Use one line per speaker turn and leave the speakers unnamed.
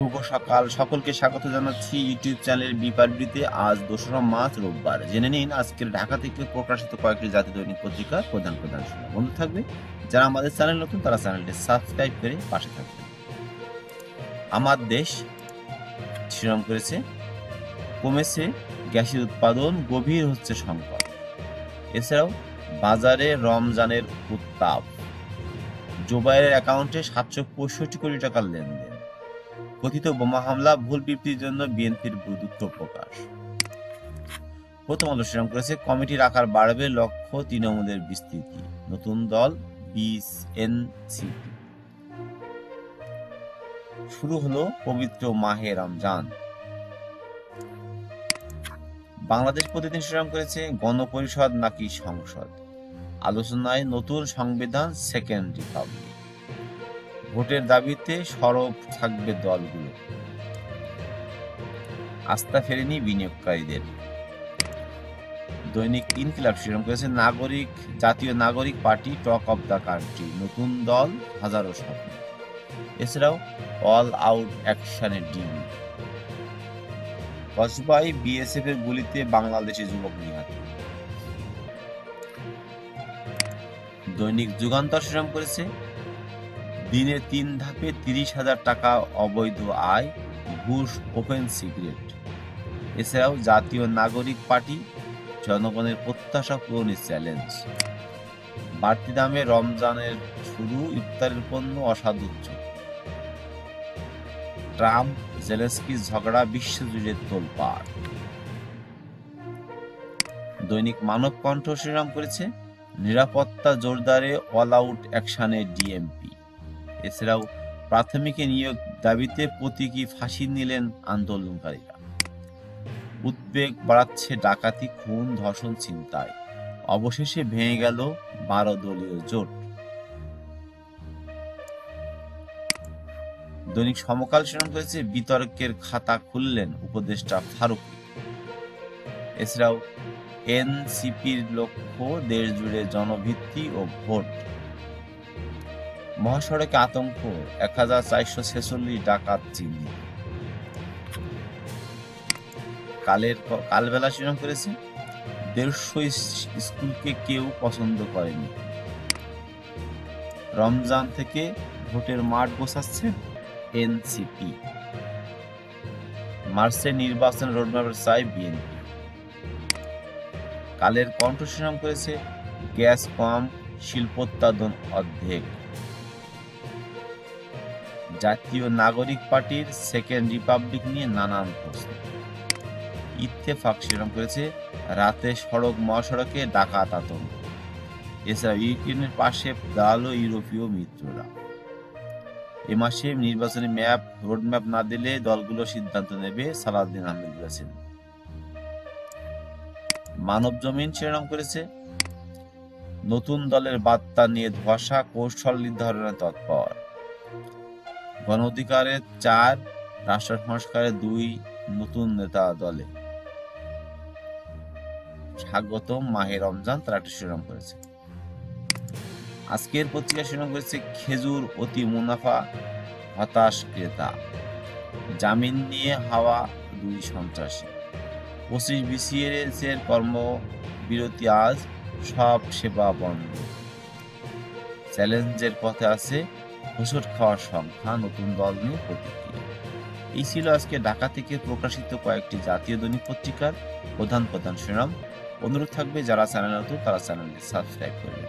শুভ সকাল, সকলকে স্বাগত জানাচ্ছি ইউটিউব চ্যানেল বিপারবিতে। আজ 2রা মার্চ রোববার। জেনে নিন আজকের ঢাকা থেকে প্রকাশিত কয়েকটি জাতীয় দৈনিক পত্রিকার প্রধান শিরোনাম। বন্ধু থাকবে যারা আমাদের চ্যানেল নতুন তারা চ্যানেলটি সাবস্ক্রাইব করে পাশে থাকবে। আমার দেশ শিরোনাম করেছে কমেছে গ্যাসের উৎপাদন, গভীর হচ্ছে সংকট। এছাড়াও বাজারে রমজানের উত্তাপ, জোবাইরের অ্যাকাউন্টে 765 কোটি টাকার লেনদেন, কথিত বোমা হামলা, ভুল বিবৃতির জন্য বিএনপির দুঃখ প্রকাশ। প্রথম আলো শিরোনাম করেছে কমিটির আকার বাড়বে, লক্ষ্য তৃণমূলের বিস্তৃতি, নতুন দল বিএনসিপি। শুরু হলো পবিত্র মাহে রমজান। বাংলাদেশ প্রতিদিন শিরোনাম করেছে গণপরিষদ নাকি সংসদ, আলোচনায় নতুন সংবিধান, সেকেন্ড রিপাবলিক, ভোটের দাবিতে সরব থাকবে দলগুলো, আস্থা ফেরেনি বিনিয়োগকারীদের। দৈনিক ইনকিলাব শিরোনাম করেছে জাতীয় নাগরিক party talk of the country, নতুন দল, হাজারো স্বপ্ন। এছাড়াও অল আউট অ্যাকশনে ডিবি, কসবায় বিএসএফ এর গুলিতে বাংলাদেশি যুবক নিহত। দৈনিক যুগান্তর শিরোনাম করেছে দিনে 3 ধাপে 30,000 টাকা অবৈধ আয়, ঘুষ, ওপেন সিক্রেট। এছাড়াও জাতীয় নাগরিক পার্টি জনগণের প্রত্যাশা পূরণের চ্যালেঞ্জ, বাড়তি দামে রমজানের শুরু, ইফতারের পণ্য অসাধু। ট্রাম্প জেলেনস্কির ঝগড়া বিশ্বজুড়ে তোলপাড়। দৈনিক মানব কণ্ঠ শিরোনাম করেছে নিরাপত্তা জোরদারে অল আউট অ্যাকশনে ডিএমপি। এছাড়াও প্রাথমিক নিয়োগ দাবিতে প্রতীকী ফাঁসি নিলেন আন্দোলনকারীরা। উদ্বেগ বাড়াচ্ছে ডাকাতি, খুন, ধর্ষণ, ছিনতাই, অবশেষে ভেঙে গেল 12 দলীয় জোট। দৈনিক সমকাল শিরোনাম করেছে বিতর্কের খাতা খুললেন উপদেষ্টা ফারুকী। এছাড়াও এনসিপির লক্ষ্য দেশ জুড়ে জনভিত্তি ও ভোট। মহাসড়কে আতঙ্ক, 1446 ডাকাত চিহ্নিত। কালবেলা শিরোনাম করেছে 150 স্কুলকে কেউ পছন্দ করেনি, রমজান থেকে ভোটের মাঠ গোছাচ্ছে এনসিপি। মার্চে নির্বাচন রোডম্যাপের চাই বিএনপি। কালের কণ্ঠ শিরোনাম করেছে গ্যাস কম, শিল্পোৎপাদন অর্ধেক। জাতীয় নাগরিক পার্টির সেকেন্ড রিপাবলিক নিয়ে নানান প্রশ্ন। ইত্তেফাক শিরোনাম করেছে রাতে মহাসড়কে ডাকাত আতঙ্ক। এছাড়া ইউক্রেনের পাশে দাঁড়ালো ইউরোপীয় মিত্ররা। এ মাসে নির্বাচনী রোডম্যাপ না দিলে দলগুলো সিদ্ধান্ত নেবে, সালাউদ্দিন আহমেদ বলেছেন। মানব জমিন শিরোনাম করেছে নতুন দলের বার্তা নিয়ে ধোঁয়াশা, কৌশল নির্ধারণে তৎপর। গণ অধিকারের 4, রাষ্ট্র সংস্কারের 2 নতুন নেতা দলে। স্বাগতম মাহে রমজান, তারা একটা শিরোনাম করেছে। আজকের পত্রিকা শিরোনাম করেছে খেজুর অতি মুনাফা, হতাশ ক্রেতা, জামিন নিয়ে হাওয়া 2 সন্ত্রাসী। 25 বিসিএস এর কর্মবিরতি আজ, সব সেবা বন্ধ। চ্যালেঞ্জের পথে আছে হোঁচট খাওয়ার সংখ্যা, নতুন দল নিয়ে প্রতিক্রিয়া। এই ছিল আজকে ঢাকা থেকে প্রকাশিত কয়েকটি জাতীয় দৈনিক পত্রিকার প্রধান শিরোনাম। অনুরোধ থাকবে যারা চ্যানেল নতুন তারা চ্যানেলটি সাবস্ক্রাইব করবেন।